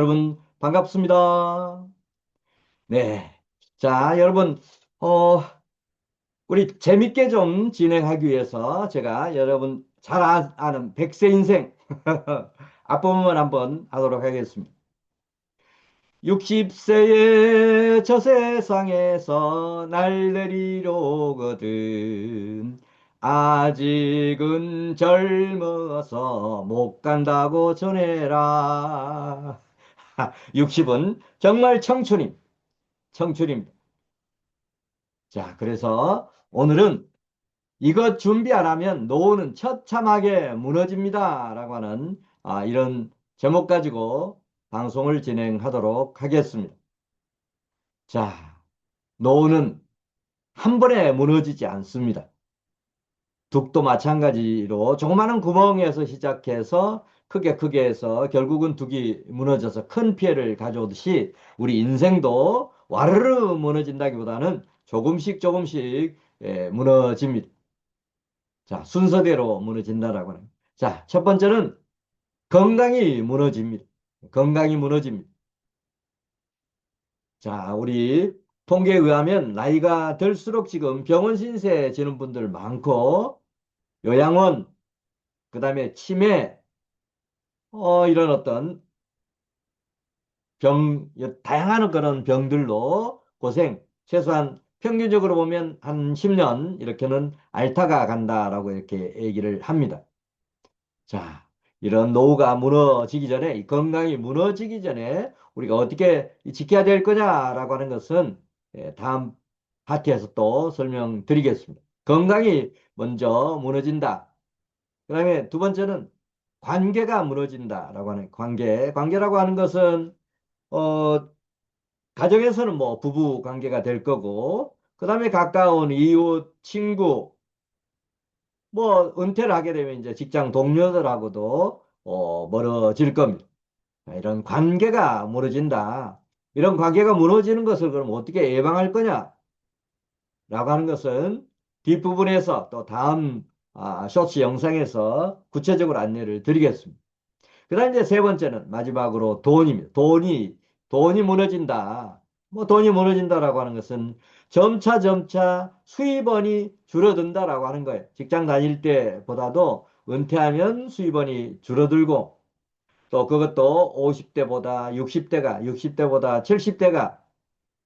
여러분 반갑습니다. 네. 자, 여러분 어 우리 재밌게 좀 진행하기 위해서 제가 여러분 잘 아는 백세 인생 앞부분 한번 하도록 하겠습니다. 60세의 저 세상에서 날 데리려거든 아직은 젊어서 못 간다고 전해라. 60은 정말 청춘입니다. 자, 그래서 오늘은 이것 준비 안 하면 노후는 처참하게 무너집니다. 라고 하는 이런 제목 가지고 방송을 진행하도록 하겠습니다. 자, 노후는 한 번에 무너지지 않습니다. 둑도 마찬가지로 조그마한 구멍에서 시작해서 크게 해서 결국은 둑이 무너져서 큰 피해를 가져오듯이 우리 인생도 와르르 무너진다기보다는 조금씩 무너집니다. 자, 순서대로 무너진다라고 하는. 자, 첫 번째는 건강이 무너집니다. 건강이 무너집니다. 자, 우리 통계에 의하면 나이가 들수록 지금 병원 신세 지는 분들 많고 요양원, 그다음에 치매, 이런 어떤 다양한 그런 병들로 고생, 최소한 평균적으로 보면 한 10년 이렇게는 앓다가 간다라고 이렇게 얘기를 합니다. 자, 이런 노후가 무너지기 전에, 이 건강이 무너지기 전에 우리가 어떻게 지켜야 될 거냐라고 하는 것은 다음 파트에서 또 설명드리겠습니다. 건강이 먼저 무너진다. 그 다음에 두 번째는 관계가 무너진다라고 하는 관계라고 하는 것은 어, 가정에서는 뭐 부부 관계가 될 거고, 그 다음에 가까운 이웃, 친구, 뭐 은퇴를 하게 되면 이제 직장 동료들하고도 멀어질 겁니다. 이런 관계가 무너진다. 이런 관계가 무너지는 것을 그럼 어떻게 예방할 거냐라고 하는 것은 뒷부분에서 또 다음 쇼츠 영상에서 구체적으로 안내를 드리겠습니다. 그 다음 이제 세 번째는 마지막으로 돈입니다. 돈이 무너진다. 뭐 돈이 무너진다라고 하는 것은 점차 수입원이 줄어든다라고 하는 거예요. 직장 다닐 때보다도 은퇴하면 수입원이 줄어들고 또 그것도 50대보다 60대가, 60대보다 70대가,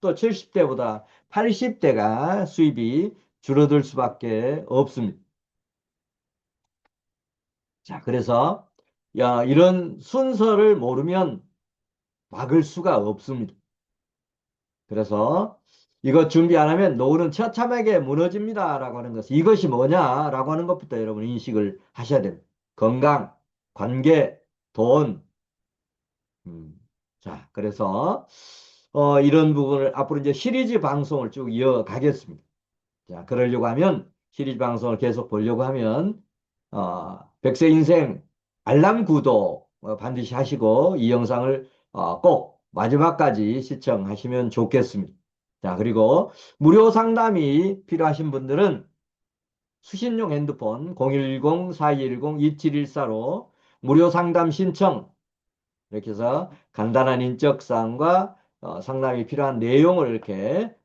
또 70대보다 80대가 수입이 줄어들 수밖에 없습니다. 자, 그래서 이런 순서를 모르면 막을 수가 없습니다. 그래서 이거 준비 안 하면 노후는 처참하게 무너집니다라고 하는 것. 이것이 뭐냐라고 하는 것부터 여러분 인식을 하셔야 됩니다. 건강, 관계, 돈. 자, 그래서 이런 부분을 앞으로 이제 시리즈 방송을 쭉 이어가겠습니다. 자, 그러려고 하면 시리즈 방송을 계속 보려고 하면 백세 인생 알람 구독 반드시 하시고 이 영상을 꼭 마지막까지 시청하시면 좋겠습니다. 자, 그리고 무료 상담이 필요하신 분들은 수신용 핸드폰 010-4210-2714로 무료 상담 신청 이렇게 해서 간단한 인적사항과 상담이 필요한 내용을 이렇게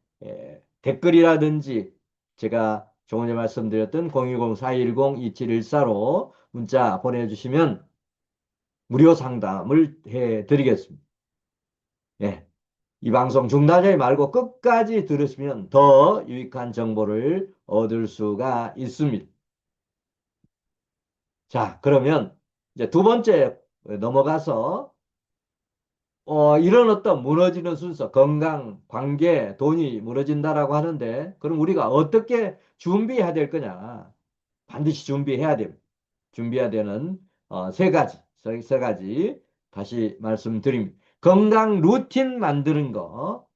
댓글이라든지 제가 조금 전에 말씀드렸던 010-4210-2714로 문자 보내주시면 무료 상담을 해드리겠습니다. 예. 이 방송 중단하지 말고 끝까지 들으시면 더 유익한 정보를 얻을 수가 있습니다. 자, 그러면 이제 두 번째 넘어가서 이런 어떤 무너지는 순서, 건강, 관계, 돈이 무너진다라고 하는데, 그럼 우리가 어떻게 준비해야 될 거냐? 반드시 준비해야 됩니다. 준비해야 되는 세 가지 다시 말씀드립니다. 건강 루틴 만드는 거.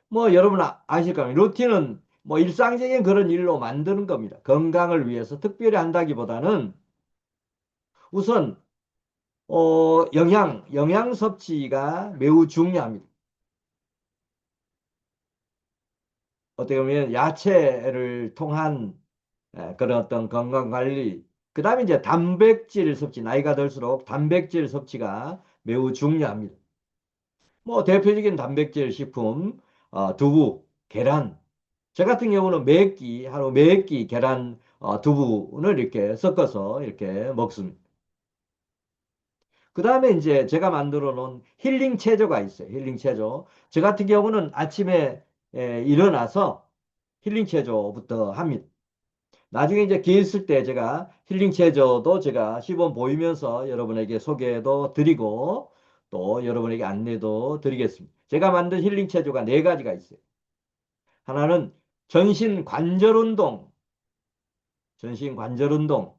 뭐 여러분 아실 겁니다. 루틴은 뭐 일상적인 그런 일로 만드는 겁니다. 건강을 위해서 특별히 한다기보다는 우선 영양 섭취가 매우 중요합니다. 어떻게 보면 야채를 통한 그런 어떤 건강 관리, 그 다음에 이제 단백질 섭취, 나이가 들수록 단백질 섭취가 매우 중요합니다. 뭐 대표적인 단백질 식품, 두부, 계란. 저 같은 경우는 매 끼, 하루 매 끼 계란, 두부를 이렇게 섞어서 이렇게 먹습니다. 그 다음에 이제 제가 만들어 놓은 힐링 체조가 있어요. 힐링 체조. 저 같은 경우는 아침에 일어나서 힐링 체조부터 합니다. 나중에 이제 기회 있을 때 제가 힐링 체조도 제가 시범 보이면서 여러분에게 소개도 드리고 또 여러분에게 안내도 드리겠습니다. 제가 만든 힐링 체조가 네 가지가 있어요. 하나는 전신 관절 운동, 전신 관절 운동.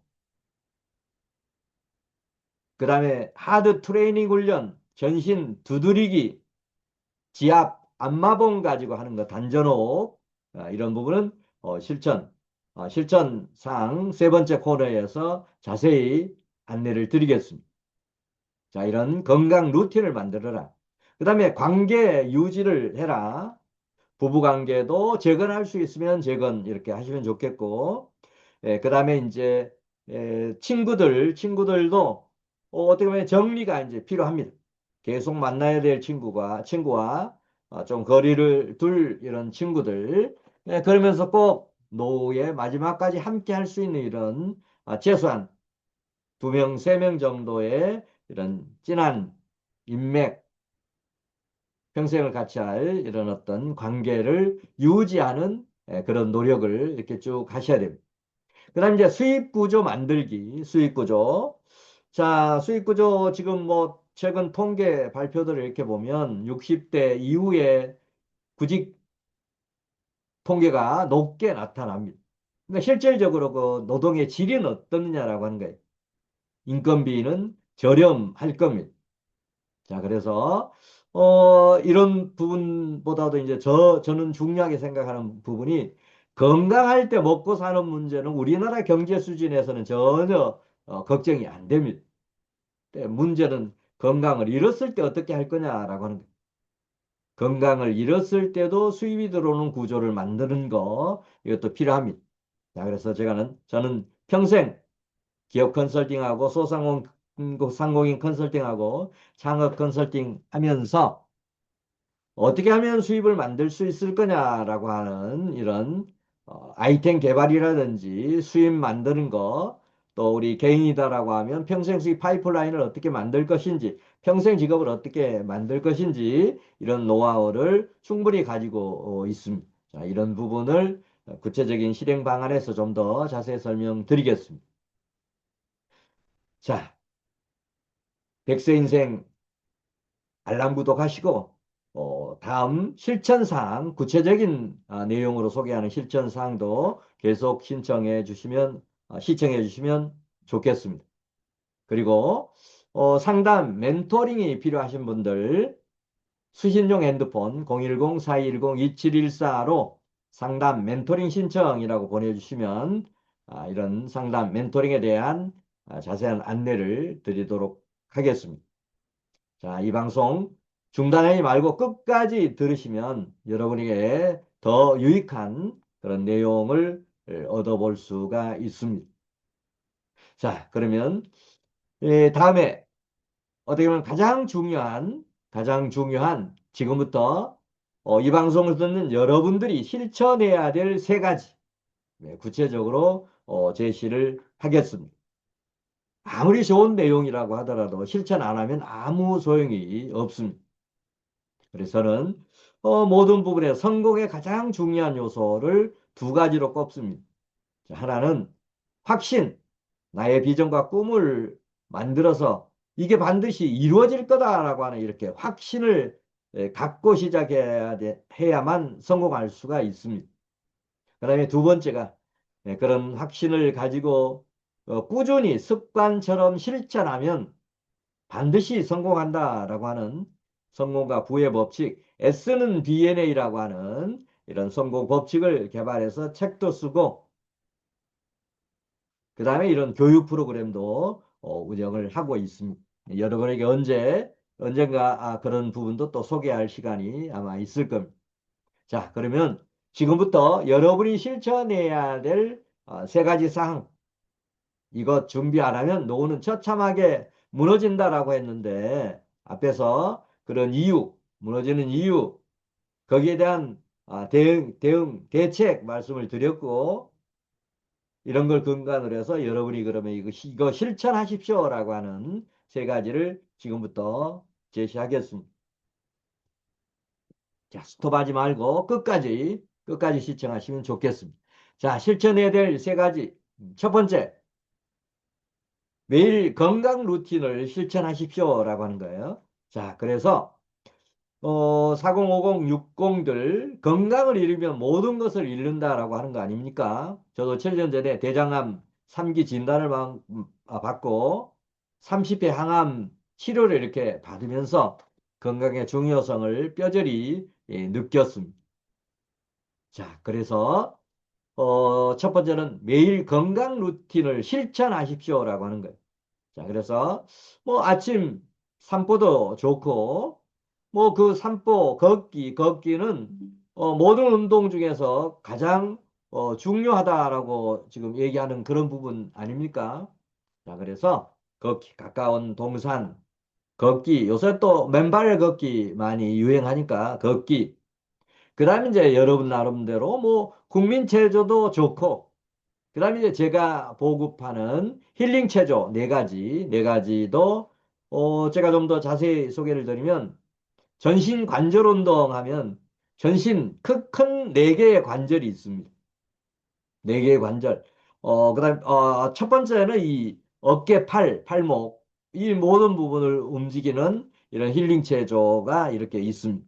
그 다음에 하드 트레이닝 훈련, 전신 두드리기, 지압, 안마봉 가지고 하는 거, 단전호흡, 이런 부분은 실천상 세 번째 코너에서 자세히 안내를 드리겠습니다. 자, 이런 건강 루틴을 만들어라. 그 다음에 관계 유지를 해라. 부부 관계도 재건할 수 있으면 재건 이렇게 하시면 좋겠고, 그 다음에 이제 친구들도 어떻게 보면 정리가 이제 필요합니다. 계속 만나야 될 친구와 좀 거리를 둘 이런 친구들, 그러면서 꼭 노후의 마지막까지 함께 할 수 있는 이런 최소한 두 명, 세 명 정도의 이런 진한 인맥, 평생을 같이 할 이런 어떤 관계를 유지하는 그런 노력을 이렇게 쭉 하셔야 됩니다. 그 다음 이제 수입 구조 만들기, 수입 구조. 자, 수입 구조 지금 뭐 최근 통계 발표들을 이렇게 보면 60대 이후에 구직 통계가 높게 나타납니다. 그러니까 실질적으로 그 노동의 질은 어떻느냐라고 하는 거예요. 인건비는 저렴할 겁니다. 자, 그래서 이런 부분보다도 이제 저는 중요하게 생각하는 부분이 건강할 때 먹고 사는 문제는 우리나라 경제 수준에서는 전혀 걱정이 안 됩니다. 문제는 건강을 잃었을 때 어떻게 할 거냐라고 하는 거예요. 건강을 잃었을 때도 수입이 들어오는 구조를 만드는 거 이것도 필요합니다. 자, 그래서 저는 평생 기업 컨설팅하고 상공인 컨설팅하고 창업 컨설팅 하면서 어떻게 하면 수입을 만들 수 있을 거냐라고 하는 이런 아이템 개발이라든지 수입 만드는 거, 또 우리 개인이다라고 하면 평생 수입 파이프라인을 어떻게 만들 것인지, 평생 직업을 어떻게 만들 것인지 이런 노하우를 충분히 가지고 있습니다. 자, 이런 부분을 구체적인 실행 방안에서 좀 더 자세히 설명드리겠습니다. 자, 백세 인생 알람 구독하시고 다음 실천사항 구체적인 내용으로 소개하는 실천사항도 계속 시청해 주시면 좋겠습니다. 그리고 상담 멘토링이 필요하신 분들 수신용 핸드폰 010-4210-2714로 상담 멘토링 신청이라고 보내주시면 이런 상담 멘토링에 대한 자세한 안내를 드리도록 하겠습니다. 자, 이 방송 중단하지 말고 끝까지 들으시면 여러분에게 더 유익한 그런 내용을 얻어볼 수가 있습니다. 자, 그러면 다음에 어떻게 보면 가장 중요한 지금부터 이 방송을 듣는 여러분들이 실천해야 될 세 가지 구체적으로 제시를 하겠습니다. 아무리 좋은 내용이라고 하더라도 실천 안 하면 아무 소용이 없습니다. 그래서 저는 모든 부분에 성공의 가장 중요한 요소를 두 가지로 꼽습니다. 하나는 확신, 나의 비전과 꿈을 만들어서 이게 반드시 이루어질 거다라고 하는 이렇게 확신을 갖고 해야만 성공할 수가 있습니다. 그 다음에 두 번째가 그런 확신을 가지고 꾸준히 습관처럼 실천하면 반드시 성공한다라고 하는 성공과 부의 법칙, S는 DNA라고 하는 이런 성공 법칙을 개발해서 책도 쓰고 그 다음에 이런 교육 프로그램도 운영을 하고 있습니다. 여러분에게 언젠가 그런 부분도 또 소개할 시간이 아마 있을 겁니다. 자, 그러면 지금부터 여러분이 실천해야 될 세 가지 사항, 이것 준비 안 하면 노후는 처참하게 무너진다라고 했는데 앞에서 그런 이유, 무너지는 이유, 거기에 대한 대책 말씀을 드렸고, 이런 걸 근간으로 해서 여러분이 그러면 이거 실천하십시오라고 하는 세 가지를 지금부터 제시하겠습니다. 자, 스톱하지 말고 끝까지 시청하시면 좋겠습니다. 자, 실천해야 될 세 가지. 첫 번째, 매일 건강 루틴을 실천하십시오라고 하는 거예요. 자, 그래서 4050, 60들 건강을 잃으면 모든 것을 잃는다라고 하는 거 아닙니까? 저도 7년 전에 대장암 3기 진단을 받고 30회 항암 치료를 이렇게 받으면서 건강의 중요성을 뼈저리 느꼈습니다. 자, 그래서 첫 번째는 매일 건강 루틴을 실천하십시오라고 하는 거예요. 자, 그래서 뭐 아침 산보도 좋고 뭐 그 산보 걷기는 모든 운동 중에서 가장 중요하다라고 지금 얘기하는 그런 부분 아닙니까? 자, 그래서 걷기, 가까운 동산, 걷기, 요새 또 맨발 걷기 많이 유행하니까 걷기. 그 다음에 이제 여러분 나름대로 뭐 국민체조도 좋고 그 다음에 이제 제가 보급하는 힐링 체조 네 가지도 제가 좀 더 자세히 소개를 드리면 전신 관절 운동하면 전신 큰 네 개의 관절이 있습니다. 네 개의 관절. 그다음 첫 번째는 이 어깨, 팔목 이 모든 부분을 움직이는 이런 힐링 체조가 이렇게 있습니다.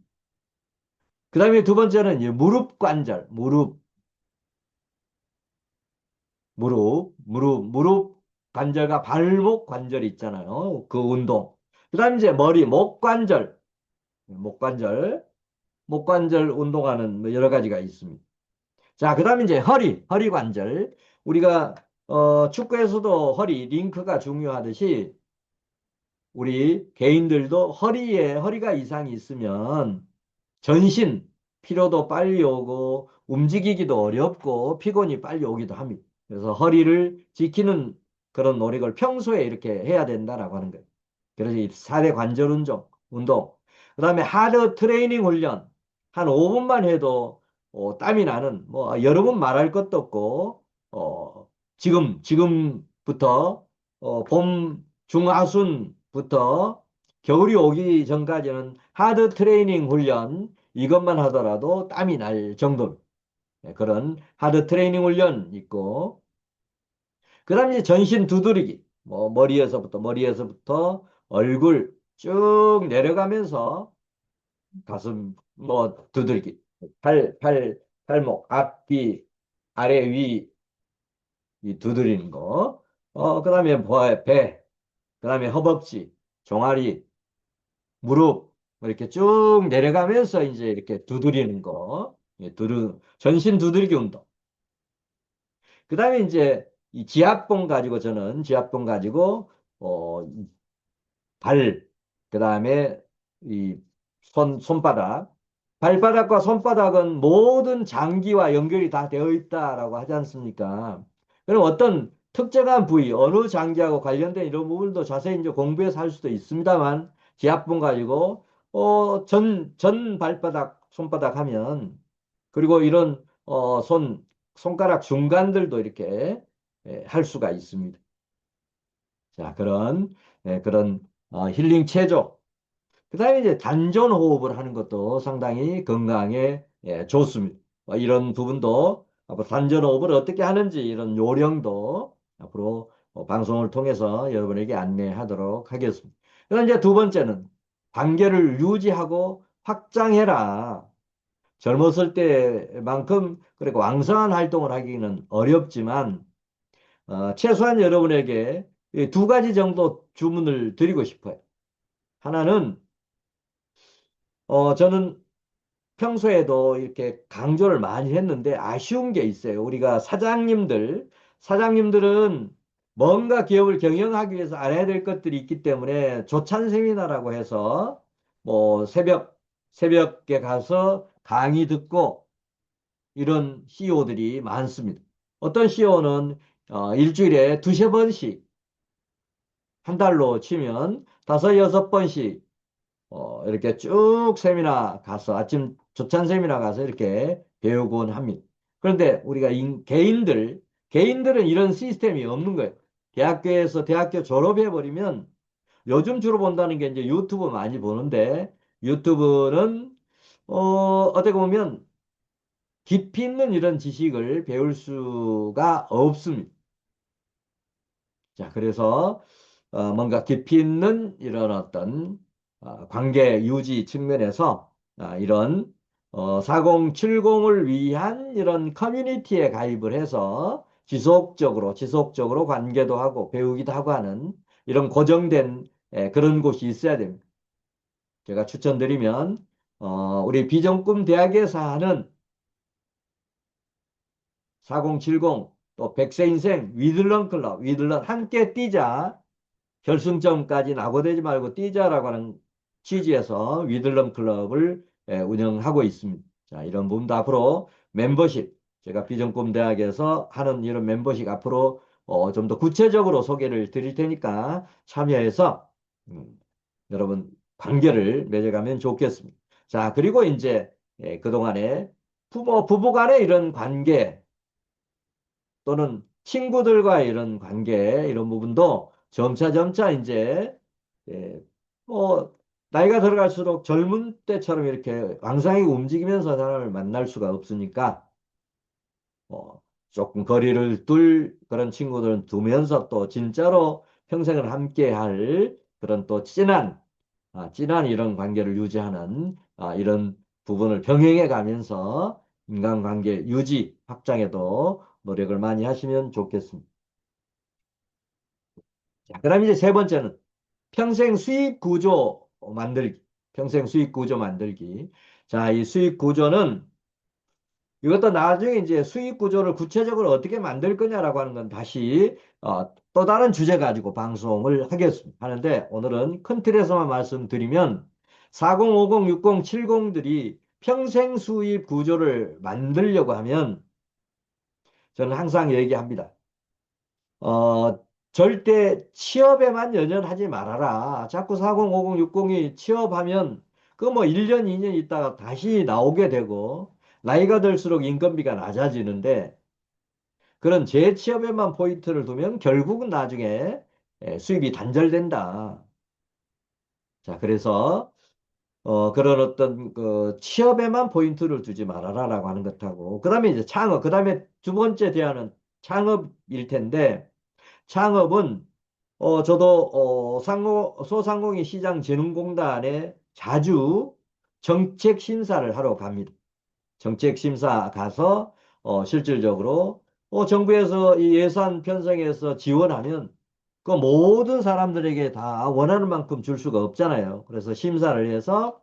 그다음에 두 번째는 이 무릎 관절, 무릎 관절과 발목 관절이 있잖아요. 그 운동. 그다음에 이제 머리, 목 관절 운동하는 뭐 여러 가지가 있습니다. 자, 그다음에 이제 허리 관절. 우리가 축구에서도 링크가 중요하듯이 우리 개인들도 허리가 이상이 있으면 전신 피로도 빨리 오고 움직이기도 어렵고 피곤이 빨리 오기도 합니다. 그래서 허리를 지키는 그런 노력을 평소에 이렇게 해야 된다라고 하는 거예요. 그래서 이 4대 관절 운동. 그다음에 하드 트레이닝 훈련. 한 5분만 해도 땀이 나는 뭐 여러 분 말할 것도 없고 지금부터 봄 중하순부터 겨울이 오기 전까지는 하드 트레이닝 훈련 이것만 하더라도 땀이 날 정도 그런 하드 트레이닝 훈련 있고 그다음에 이제 전신 두드리기 뭐 머리에서부터 얼굴 쭉 내려가면서 가슴 뭐 두들기 팔목 앞뒤 아래 위 이 두드리는 거 그다음에 뭐 배 그다음에 허벅지 종아리 무릎 뭐 이렇게 쭉 내려가면서 이제 이렇게 두드리는 거 예, 전신 두들기 운동 그다음에 이제 이 지압봉 가지고 발, 그 다음에 이 손바닥. 발바닥과 손바닥은 모든 장기와 연결이 다 되어 있다라고 하지 않습니까? 그럼 어떤 특정한 부위, 어느 장기하고 관련된 이런 부분도 자세히 이제 공부해서 할 수도 있습니다만, 지압분 가지고, 전 발바닥, 손바닥 하면, 그리고 이런, 손가락 중간들도 이렇게 할 수가 있습니다. 자, 그런 힐링 체조. 그 다음에 이제 단전 호흡을 하는 것도 상당히 건강에 좋습니다. 이런 부분도 앞으로 단전 호흡을 어떻게 하는지 이런 요령도 앞으로 방송을 통해서 여러분에게 안내하도록 하겠습니다. 그다음 이제 두 번째는 관계를 유지하고 확장해라. 젊었을 때만큼 그렇게 왕성한 활동을 하기는 어렵지만 최소한 여러분에게 이두 가지 정도 주문을 드리고 싶어요. 하나는 저는 평소에도 이렇게 강조를 많이 했는데 아쉬운 게 있어요. 우리가 사장님들은 뭔가 기업을 경영하기 위해서 알아야 될 것들이 있기 때문에 조찬 세미나라고 해서 뭐 새벽에 가서 강의 듣고 이런 CEO들이 많습니다. 어떤 CEO는 일주일에 두세 번씩 한 달로 치면 다섯 여섯 번씩 이렇게 쭉 세미나 가서, 아침 조찬 세미나 가서 이렇게 배우곤 합니다. 그런데 우리가 개인들은 이런 시스템이 없는 거예요. 대학교에서 대학교 졸업해버리면 요즘 주로 본다는 게 이제 유튜브 많이 보는데 유튜브는 어떻게 보면 깊이 있는 이런 지식을 배울 수가 없습니다. 자, 그래서 뭔가 깊이 있는 이런 어떤 관계 유지 측면에서 이런 4070을 위한 이런 커뮤니티에 가입을 해서 지속적으로 관계도 하고 배우기도 하고 하는 이런 고정된 그런 곳이 있어야 됩니다. 제가 추천드리면 우리 비전꿈 대학에서 하는 4070 또 100세 인생 위들런 클럽, 위들런 함께 뛰자 결승점까지 낙오되지 말고 뛰자라고 하는 취지에서 위들럼 클럽을 운영하고 있습니다. 자, 이런 부분도 앞으로 멤버십, 제가 비전꿈 대학에서 하는 이런 멤버십 앞으로 좀 더 구체적으로 소개를 드릴 테니까 참여해서 여러분 관계를 맺어가면 좋겠습니다. 자, 그리고 이제 그동안에 부부 간의 이런 관계 또는 친구들과의 이런 관계, 이런 부분도 점차 이제, 예, 뭐, 나이가 들어갈수록 젊은 때처럼 이렇게 왕성하게 움직이면서 사람을 만날 수가 없으니까, 조금 거리를 둘 그런 친구들은 두면서 또 진짜로 평생을 함께 할 그런 또 진한 이런 관계를 유지하는 이런 부분을 병행해 가면서 인간관계 유지, 확장에도 노력을 많이 하시면 좋겠습니다. 자, 그다음 이제 세 번째는 평생 수익 구조 만들기. 평생 수익 구조 만들기. 자, 이 수익 구조는 이것도 나중에 이제 수익 구조를 구체적으로 어떻게 만들 거냐라고 하는 건 다시 또 다른 주제 가지고 방송을 하겠습니다. 하는데 오늘은 큰 틀에서만 말씀드리면 4050, 60, 70들이 평생 수입 구조를 만들려고 하면 저는 항상 얘기합니다. 절대 취업에만 연연하지 말아라. 자꾸 4050, 60이 취업하면 그 뭐 1년, 2년 있다가 다시 나오게 되고 나이가 들수록 인건비가 낮아지는데 그런 재취업에만 포인트를 두면 결국은 나중에 수입이 단절된다. 자, 그래서 그런 어떤 그 취업에만 포인트를 두지 말아라라고 하는 것하고 그다음에 이제 창업, 그다음에 두 번째 대안은 창업일 텐데 창업은 저도 소상공인 시장진흥공단에 자주 정책 심사를 하러 갑니다. 정책 심사 가서 실질적으로 정부에서 이 예산 편성해서 지원하면 그 모든 사람들에게 다 원하는 만큼 줄 수가 없잖아요. 그래서 심사를 해서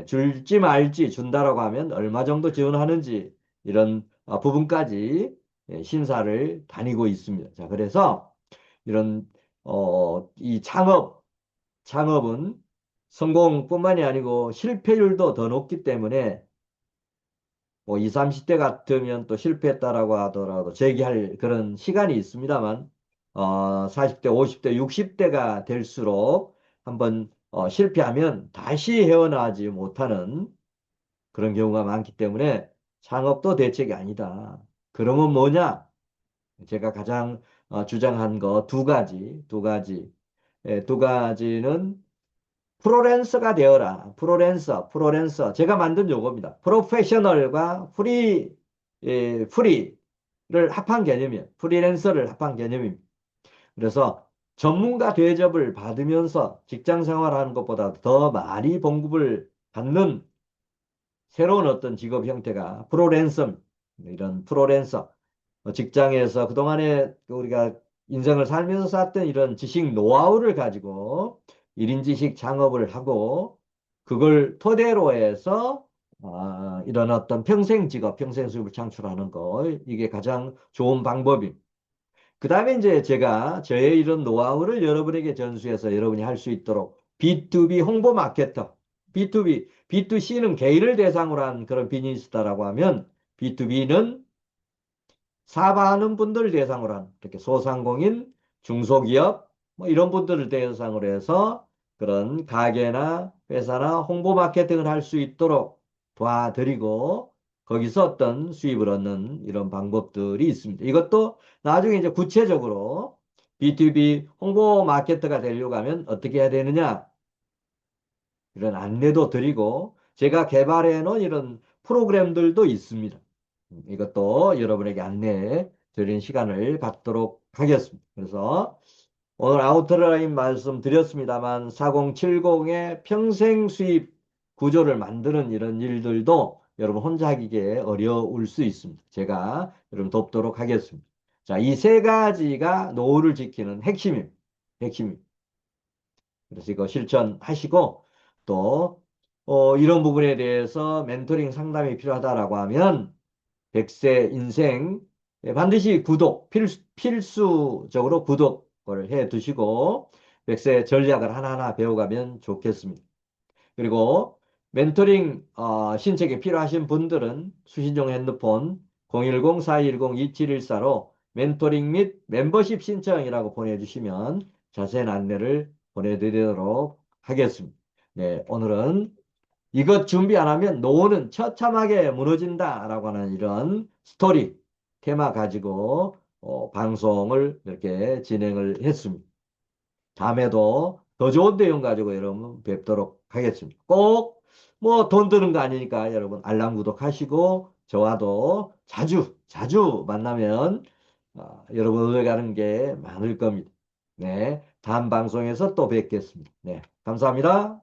줄지 말지 준다라고 하면 얼마 정도 지원하는지 이런 부분까지 심사를 다니고 있습니다. 자, 그래서 이런 이 창업은 성공뿐만이 아니고 실패율도 더 높기 때문에 뭐 20, 30대 같으면 또 실패했다라고 하더라도 재기할 그런 시간이 있습니다만 40대, 50대, 60대가 될수록 한번 실패하면 다시 헤어나지 못하는 그런 경우가 많기 때문에 창업도 대책이 아니다. 그러면 뭐냐? 제가 가장 주장한 거 두 가지는 프로랜서가 되어라. 프로랜서. 제가 만든 용어입니다. 프로페셔널과 프리를 합한 개념이에요. 프리랜서를 합한 개념입니다. 그래서 전문가 대접을 받으면서 직장 생활하는 것보다 더 많이 봉급을 받는 새로운 어떤 직업 형태가 프로랜서, 이런 프로랜서. 직장에서 그동안에 우리가 인생을 살면서 쌓았던 이런 지식 노하우를 가지고 1인 지식 창업을 하고 그걸 토대로 해서 이런 어떤 평생 직업, 평생 수입을 창출하는 거 이게 가장 좋은 방법입니다. 그 다음에 이제 제가 저의 이런 노하우를 여러분에게 전수해서 여러분이 할 수 있도록 B2B 홍보 마케터, B2C는 개인을 대상으로 한 그런 비즈니스다라고 하면 B2B는 사업하는 분들을 대상으로 한 이렇게 소상공인, 중소기업 뭐 이런 분들을 대상으로 해서 그런 가게나 회사나 홍보 마케팅을 할 수 있도록 도와드리고 거기서 어떤 수입을 얻는 이런 방법들이 있습니다. 이것도 나중에 이제 구체적으로 B2B 홍보 마케터가 되려고 하면 어떻게 해야 되느냐 이런 안내도 드리고 제가 개발해 놓은 이런 프로그램들도 있습니다. 이것도 여러분에게 안내 드리는 시간을 갖도록 하겠습니다. 그래서 오늘 아웃라인 말씀드렸습니다만 4070의 평생 수입 구조를 만드는 이런 일들도 여러분 혼자 하기에 어려울 수 있습니다. 제가 여러분 돕도록 하겠습니다. 자, 이 세 가지가 노후를 지키는 핵심입니다. 핵심. 그래서 이거 실천하시고 또 이런 부분에 대해서 멘토링 상담이 필요하다라고 하면 100세 인생 반드시 구독 필수적으로 구독을 해 두시고 100세 전략을 하나하나 배워가면 좋겠습니다. 그리고 멘토링 신청이 필요하신 분들은 수신용 핸드폰 010-4210-2714로 멘토링 및 멤버십 신청이라고 보내주시면 자세한 안내를 보내드리도록 하겠습니다. 네, 오늘은 이것 준비 안 하면 노후는 처참하게 무너진다라고 하는 이런 스토리, 테마 가지고 방송을 이렇게 진행을 했습니다. 다음에도 더 좋은 내용 가지고 여러분 뵙도록 하겠습니다. 꼭 뭐 돈 드는 거 아니니까 여러분 알람 구독하시고 저와도 자주 만나면 여러분 얻어가는 게 많을 겁니다. 네, 다음 방송에서 또 뵙겠습니다. 네, 감사합니다.